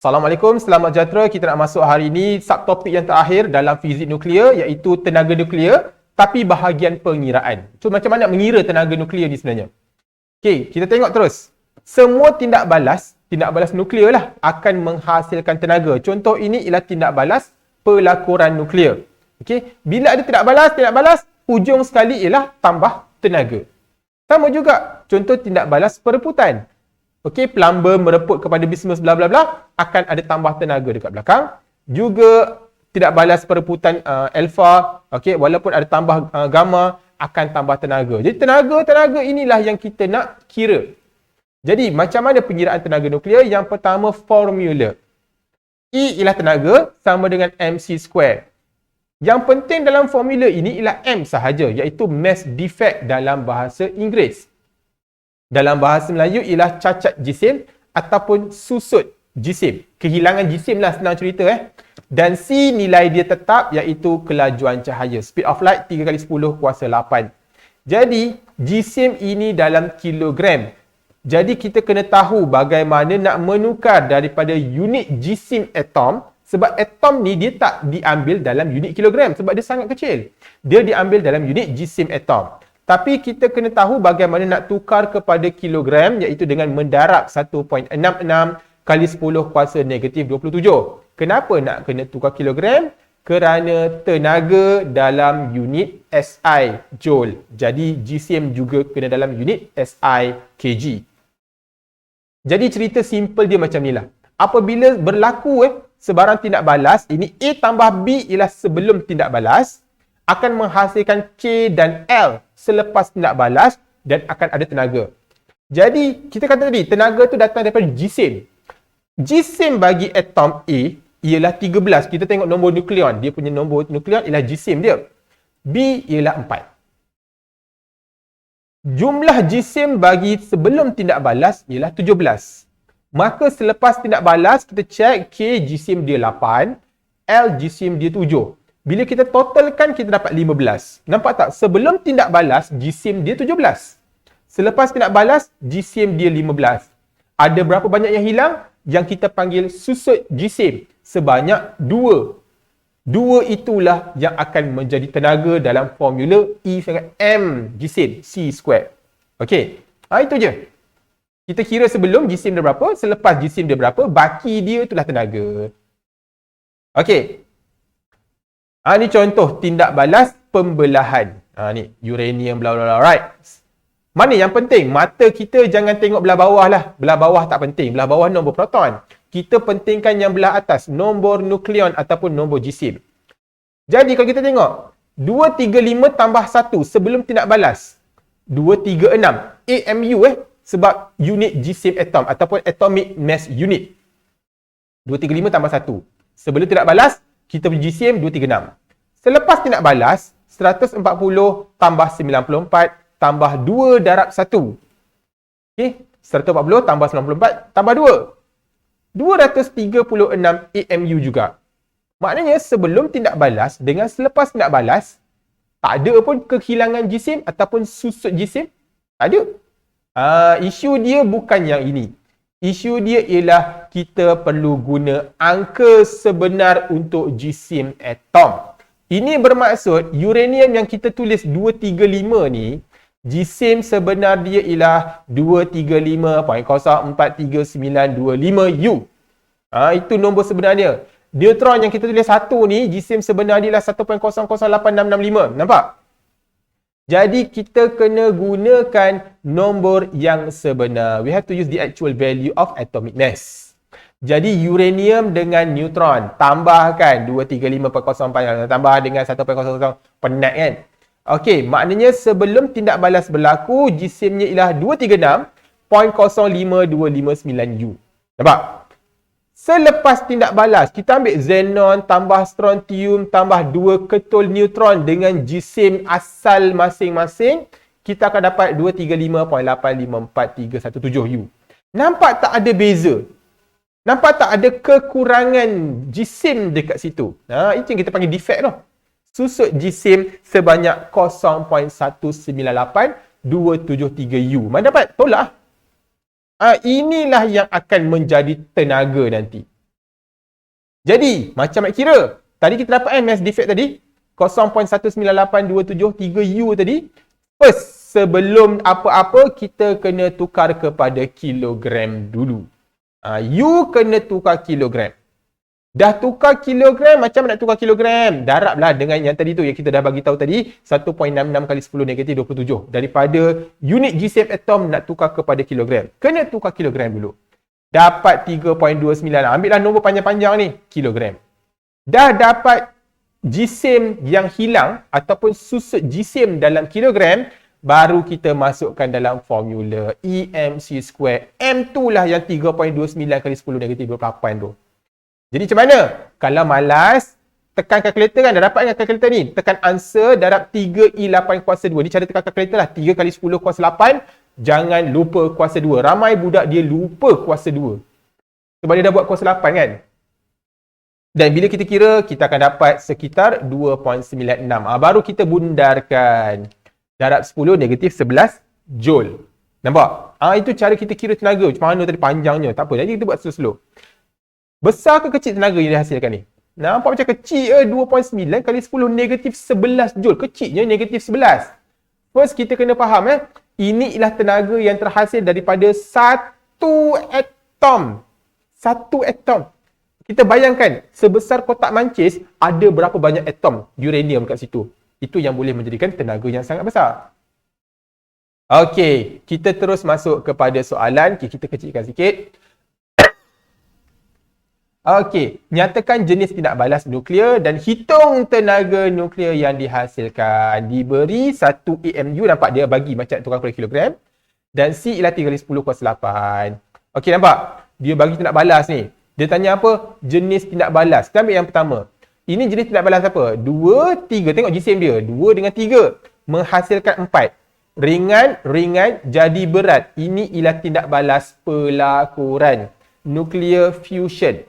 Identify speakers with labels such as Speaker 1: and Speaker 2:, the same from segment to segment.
Speaker 1: Assalamualaikum, selamat sejahtera. Kita nak masuk hari ini subtopik yang terakhir dalam fizik nuklear iaitu tenaga nuklear tapi bahagian pengiraan. So macam mana mengira tenaga nuklear ni sebenarnya? Okey, kita tengok terus. Semua tindak balas nuklear lah akan menghasilkan tenaga. Contoh ini ialah tindak balas pelakuran nuklear. Okey, bila ada tindak balas, hujung sekali ialah tambah tenaga. Sama juga contoh tindak balas pereputan. Okey, plumber mereput kepada bisnes bla bla bla, akan ada tambah tenaga dekat belakang. Juga tidak balas pereputan alpha, okey, walaupun ada tambah gamma, akan tambah tenaga. Jadi tenaga inilah yang kita nak kira. Jadi macam mana pengiraan tenaga nuklear? Yang pertama, formula. E ialah tenaga sama dengan mc². Yang penting dalam formula ini ialah M sahaja, iaitu mass defect dalam bahasa Inggeris. Dalam bahasa Melayu ialah cacat jisim ataupun susut jisim. Kehilangan jisim lah senang cerita Dan C nilai dia tetap iaitu kelajuan cahaya. Speed of light 3 kali 10 kuasa 8. Jadi jisim ini dalam kilogram. Jadi kita kena tahu bagaimana nak menukar daripada unit jisim atom. Sebab atom ni dia tak diambil dalam unit kilogram sebab dia sangat kecil. Dia diambil dalam unit jisim atom. Tapi kita kena tahu bagaimana nak tukar kepada kilogram iaitu dengan mendarab 1.66 kali 10 kuasa negatif 27. Kenapa nak kena tukar kilogram? Kerana tenaga dalam unit SI Joule. Jadi jisim juga kena dalam unit SI kg. Jadi cerita simple dia macam ni lah. Apabila berlaku sebarang tindak balas, ini A tambah B ialah sebelum tindak balas, akan menghasilkan K dan L selepas tindak balas dan akan ada tenaga. Jadi, kita kata tadi, tenaga tu datang daripada jisim. Jisim bagi atom A ialah 13. Kita tengok nombor nukleon. Dia punya nombor nukleon ialah jisim dia. B ialah 4. Jumlah jisim bagi sebelum tindak balas ialah 17. Maka selepas tindak balas, kita cek K jisim dia 8, L jisim dia 7. Bila kita totalkan, kita dapat 15. Nampak tak? Sebelum tindak balas, jisim dia 17. Selepas tindak balas, jisim dia 15. Ada berapa banyak yang hilang? Yang kita panggil susut jisim. Sebanyak 2. 2 itulah yang akan menjadi tenaga dalam formula E dengan M jisim, C². Okey. Itu je. Kita kira sebelum jisim dia berapa, selepas jisim dia berapa, baki dia itulah tenaga. Okey. Ni contoh tindak balas pembelahan. Ni uranium bla bla bla, right? Mana yang penting? Mata kita jangan tengok belah bawah lah. Belah bawah tak penting. Belah bawah nombor proton. Kita pentingkan yang belah atas, nombor nukleon ataupun nombor jisim. Jadi kalau kita tengok 235 tambah 1 sebelum tindak balas, 236 AMU sebab unit jisim atom ataupun atomic mass unit. 235 tambah 1 sebelum tindak balas, kita punya jisim 236. Selepas tindak balas, 140 tambah 94 tambah 2 darab 1. Okey, 140 tambah 94 tambah 2. 236 AMU juga. Maknanya sebelum tindak balas dengan selepas tindak balas, tak ada pun kehilangan jisim ataupun susut jisim. Tak ada. Isu dia bukan yang ini. Isu dia ialah kita perlu guna angka sebenar untuk jisim atom. Ini bermaksud uranium yang kita tulis 235 ni, jisim sebenar dia ialah 235.043925U. Itu nombor sebenarnya. Neutron yang kita tulis 1 ni, jisim sebenar dia ialah 1.008665. Nampak? Jadi kita kena gunakan nombor yang sebenar. We have to use the actual value of atomic mass. Jadi uranium dengan neutron, tambahkan 235.04, tambah dengan 1.00, penat kan? Okey, maknanya sebelum tindak balas berlaku, jisimnya ialah 236.05259U. Nampak? Selepas tindak balas, kita ambil xenon tambah strontium tambah 2 ketul neutron dengan jisim asal masing-masing, kita akan dapat 235.854317U. Nampak tak ada beza? Nampak tak ada kekurangan jisim dekat situ? Itu yang kita panggil defect tu. Susut jisim sebanyak 0.198273U. Mana dapat? Tolak. Inilah yang akan menjadi tenaga nanti. Jadi, macam nak kira. Tadi kita dapat mass defect tadi. 0.19827 U tadi. First, sebelum apa-apa, kita kena tukar kepada kilogram dulu. U kena tukar kilogram. Dah tukar kilogram, macam nak tukar kilogram? Darablah dengan yang tadi tu yang kita dah bagi tahu tadi, 1.66 kali 10 negatif 27. Daripada unit GCM atom nak tukar kepada kilogram. Kena tukar kilogram dulu. Dapat 3.29. Ambillah nombor panjang-panjang ni, kilogram. Dah dapat GCM yang hilang ataupun susut GCM dalam kilogram, baru kita masukkan dalam formula EMC square. M tu lah yang 3.29 kali 10 negatif 28 tu. Jadi macam mana? Kalau malas, tekan kalkulator kan, dah dapat kan kalkulator ni. Tekan answer, darab 3E8 kuasa 2. Ni cara tekan kalkulator lah. 3 kali 10 kuasa 8. Jangan lupa kuasa 2. Ramai budak dia lupa kuasa 2. Sebab dia dah buat kuasa 8 kan. Dan bila kita kira, kita akan dapat sekitar 2.96. Baru kita bundarkan. Darab 10 negatif 11 Joule. Nampak? Itu cara kita kira tenaga. Macam mana tadi panjangnya. Tak apa. Jadi kita buat slow-slow. Besar ke kecil tenaga yang dihasilkan ni? Nampak macam kecil 2.9 kali 10 negatif 11 Joule. Kecilnya negatif 11. First, kita kena faham ini ialah tenaga yang terhasil daripada satu atom. Satu atom. Kita bayangkan, sebesar kotak mancis, ada berapa banyak atom uranium kat situ. Itu yang boleh menjadikan tenaga yang sangat besar. Okey, kita terus masuk kepada soalan. Kita kecilkan sikit. Okey, nyatakan jenis tindak balas nuklear dan hitung tenaga nuklear yang dihasilkan. Diberi 1 AMU, nampak dia bagi macam tukar per kilogram. Dan C ialah 3 kali 10 kuasa 8. Okey, nampak? Dia bagi tindak balas ni. Dia tanya apa? Jenis tindak balas. Kita ambil yang pertama. Ini jenis tindak balas apa? 2, 3. Tengok GCM dia. 2 dengan 3. Menghasilkan 4. Ringan, jadi berat. Ini ialah tindak balas pelakuran. Nuclear fusion.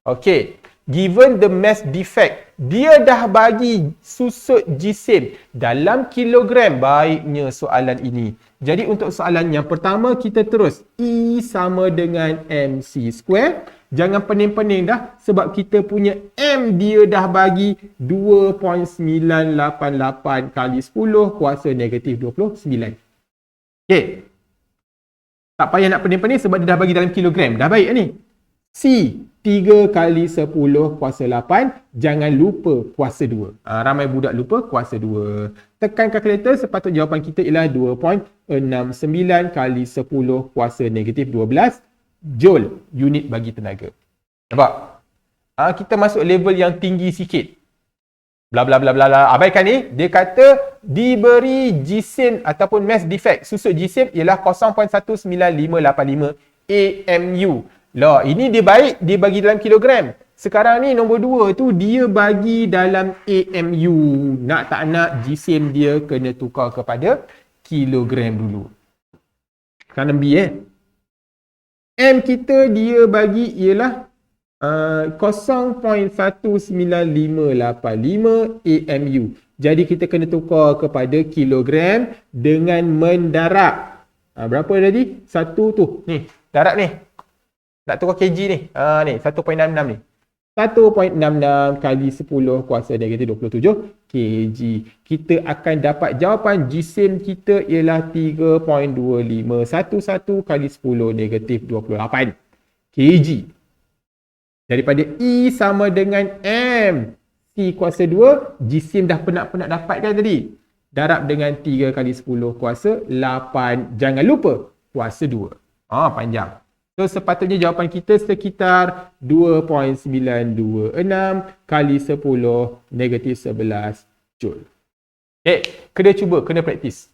Speaker 1: Okey, given the mass defect, dia dah bagi susut GCM dalam kilogram. Baiknya soalan ini. Jadi untuk soalan yang pertama, kita terus E sama dengan MC square. Jangan pening-pening dah sebab kita punya M dia dah bagi 2.988 kali 10 kuasa negatif 29. Okey. Tak payah nak pening-pening sebab dia dah bagi dalam kilogram. Dah baik ni. C, 3 kali 10 kuasa 8. Jangan lupa kuasa 2. Ramai budak lupa kuasa 2. Tekan kalkulator, sepatutnya jawapan kita ialah 2.69 kali 10 kuasa negatif 12 Joule, unit bagi tenaga. Nampak? Kita masuk level yang tinggi sikit. Bla bla bla bla bla. Abaikan ni, dia kata diberi GCM ataupun mass defect. Susut GCM ialah 0.19585 AMU. Lah, ini dia baik, dia bagi dalam kilogram. Sekarang ni nombor 2 tu dia bagi dalam AMU. Nak tak nak GCM dia kena tukar kepada kilogram dulu. Kanan B M kita dia bagi ialah 0.19585 AMU. Jadi kita kena tukar kepada kilogram dengan mendarab. Berapa tadi? Satu tu. Ni, darab ni. Nak tukar kg ni. Ni 1.66 ni. 1.66 kali 10 kuasa negatif 27 kg. Kita akan dapat jawapan GCM kita ialah 3.2511 kali 10 negatif 28 kg. Daripada E sama dengan M. C kuasa 2. GCM dah penat-penat dapatkan tadi. Darab dengan 3 kali 10 kuasa 8. Jangan lupa kuasa 2. Panjang. So, sepatutnya jawapan kita sekitar 2.926 kali 10 negatif 11 Joule. Okay, kena cuba, kena praktis.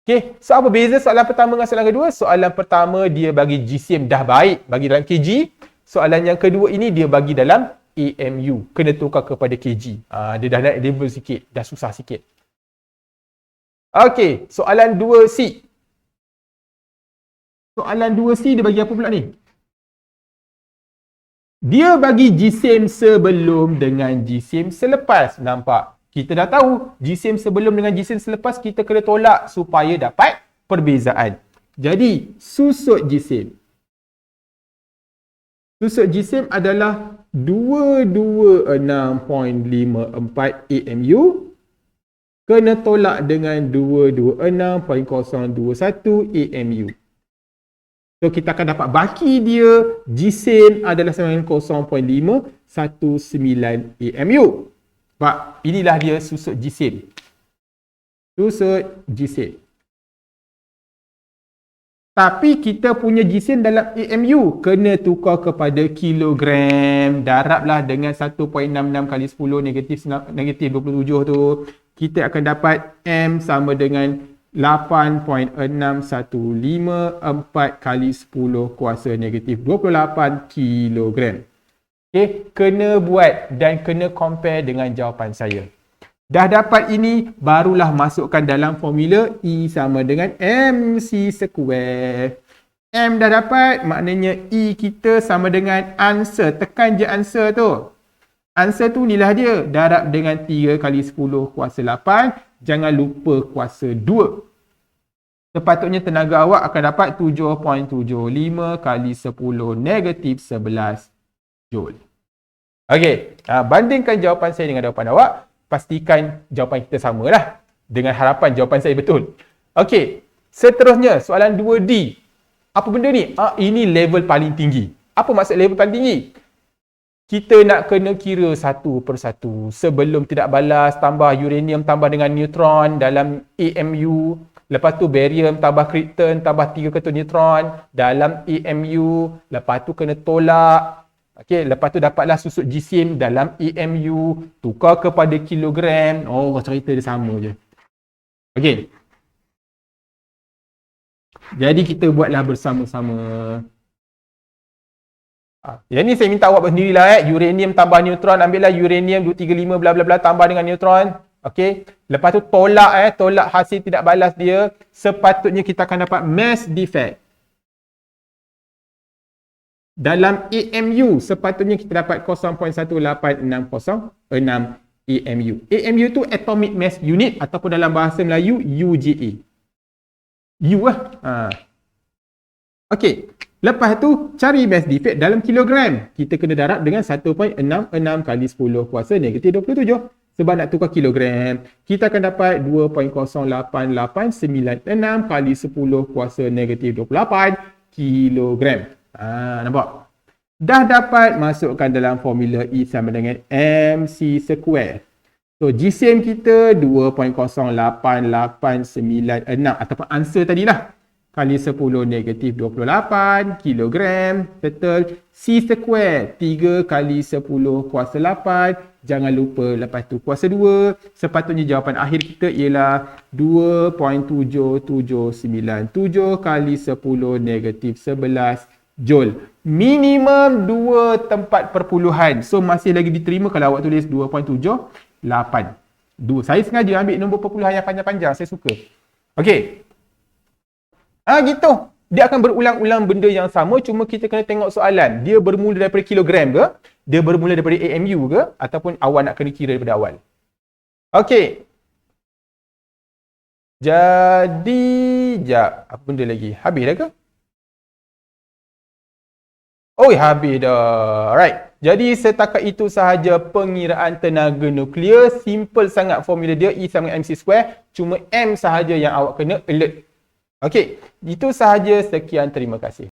Speaker 1: Okay, so apa beza soalan pertama dengan soalan kedua? Soalan pertama dia bagi GCM dah baik, bagi dalam kg. Soalan yang kedua ini dia bagi dalam AMU. Kena tukar kepada kg. Dia dah naik level sikit, dah susah sikit. Okay, soalan 2C. Soalan 2C dia bagi apa pula ni? Dia bagi GCM sebelum dengan GCM selepas. Nampak? Kita dah tahu GCM sebelum dengan GCM selepas kita kena tolak supaya dapat perbezaan. Jadi, susut GCM. Susut GCM adalah 226.54 AMU kena tolak dengan 226.021 AMU. So kita akan dapat baki dia GSIM adalah 0.519 AMU. Sebab inilah dia susut GSIM. Susut GSIM. Tapi kita punya GSIM dalam AMU kena tukar kepada kilogram. Darablah dengan 1.66 kali 10 negatif 27 tu. Kita akan dapat M sama dengan 8.6154 kali 10 kuasa negatif 28 kilogram. Okay, kena buat dan kena compare dengan jawapan saya. Dah dapat ini, barulah masukkan dalam formula E sama dengan MC square. M dah dapat, maknanya E kita sama dengan answer. Tekan je answer tu. Answer tu inilah dia. Darab dengan 3 kali 10 kuasa 8. Jangan lupa kuasa 2. Sepatutnya tenaga awak akan dapat 7.75 kali 10 negatif 11 Joule. Okey, bandingkan jawapan saya dengan jawapan awak. Pastikan jawapan kita sama lah. Dengan harapan jawapan saya betul. Okey, seterusnya soalan 2D. Apa benda ni? Ini level paling tinggi. Apa maksud level paling tinggi? Kita nak kena kira satu persatu. Sebelum tidak balas, tambah uranium tambah dengan neutron dalam AMU. Lepas tu barium tambah krypton tambah 3 ketul neutron dalam AMU. Lepas tu kena tolak. Okey, lepas tu dapatlah susut GSIM dalam AMU. Tukar kepada kilogram. Oh, cerita dia sama je. Okey. Jadi kita buatlah bersama-sama. Yang ni saya minta awak buat sendirilah. Uranium tambah neutron, ambillah uranium 235 bla bla bla tambah dengan neutron. Okey. Lepas tu tolak tolak hasil tidak balas dia. Sepatutnya kita akan dapat mass defect. Dalam AMU sepatutnya kita dapat 0.18606 AMU. AMU tu atomic mass unit ataupun dalam bahasa Melayu UGA. U lah. Okey. Lepas tu, cari mass defect dalam kilogram. Kita kena darab dengan 1.66 kali 10 kuasa negatif 27. Sebab nak tukar kilogram, kita akan dapat 2.08896 kali 10 kuasa negatif 28 kilogram. Nampak? Dah dapat, masukkan dalam formula E sama dengan MC square. So, GSIM kita 2.08896 ataupun answer tadilah. Kali 10 negatif 28 kilogram. Settle. C square 3 kali 10 kuasa 8. Jangan lupa lepas tu kuasa 2. Sepatutnya jawapan akhir kita ialah 2.7797 kali 10 negatif 11 Joule. Minimum 2 tempat perpuluhan. So masih lagi diterima kalau awak tulis 2.78. Saya sengaja ambil nombor perpuluhan yang panjang-panjang. Saya suka. Okey. Gitu. Dia akan berulang-ulang benda yang sama, cuma kita kena tengok soalan. Dia bermula daripada kilogram ke? Dia bermula daripada AMU ke? Ataupun awak nak kena kira daripada awal? Okey. Jadi, apa benda lagi? Habis dah ke? Oh, habis dah. Alright. Jadi, setakat itu sahaja pengiraan tenaga nuklear. Simple sangat formula dia. E sama MC square. Cuma M sahaja yang awak kena alert. Okey, itu sahaja. Sekian, terima kasih.